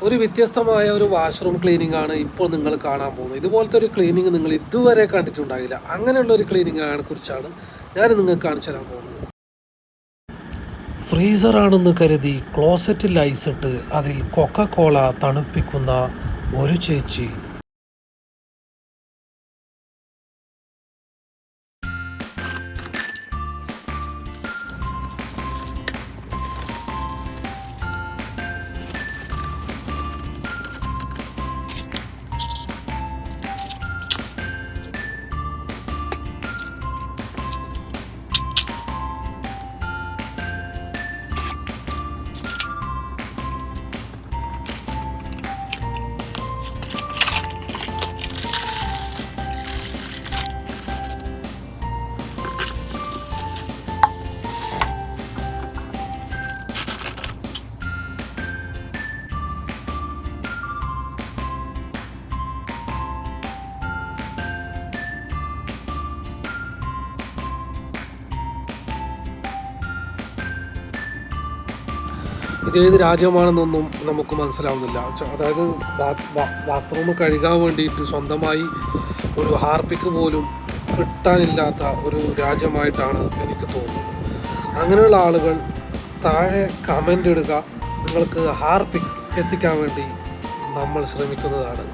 ഒരു വ്യത്യസ്തമായ ഒരു വാഷ്റൂം ക്ലീനിങ് ആണ് ഇപ്പോൾ നിങ്ങൾ കാണാൻ പോകുന്നത്. ഇതുപോലത്തെ ഒരു ക്ലീനിങ് നിങ്ങൾ ഇതുവരെ കണ്ടിട്ടുണ്ടാകില്ല. അങ്ങനെയുള്ള ഒരു ക്ലീനിങ്ങിനെ കുറിച്ചാണ് ഞാൻ നിങ്ങൾക്ക് കാണിച്ചു തരാൻ പോകുന്നത്. ഫ്രീസറാണെന്ന് കരുതി ക്ലോസറ്റിൽ ഐസിട്ട് അതിൽ കൊക്കക്കോള തണുപ്പിക്കുന്ന ഒരു ചേച്ചി. ഇതേത് രാജ്യമാണെന്നൊന്നും നമുക്ക് മനസ്സിലാവുന്നില്ല. അതായത് ബാത്റൂം കഴുകാൻ വേണ്ടിയിട്ട് സ്വന്തമായി ഒരു ഹാർപ്പിക്ക് പോലും കിട്ടാനില്ലാത്ത ഒരു രാജ്യമായിട്ടാണ് എനിക്ക് തോന്നുന്നത്. അങ്ങനെയുള്ള ആളുകൾ താഴെ കമൻ്റ് ഇടുക. നിങ്ങൾക്ക് ഹാർപ്പിക്ക് എത്തിക്കാൻ വേണ്ടി നമ്മൾ ശ്രമിക്കുന്നതാണ്.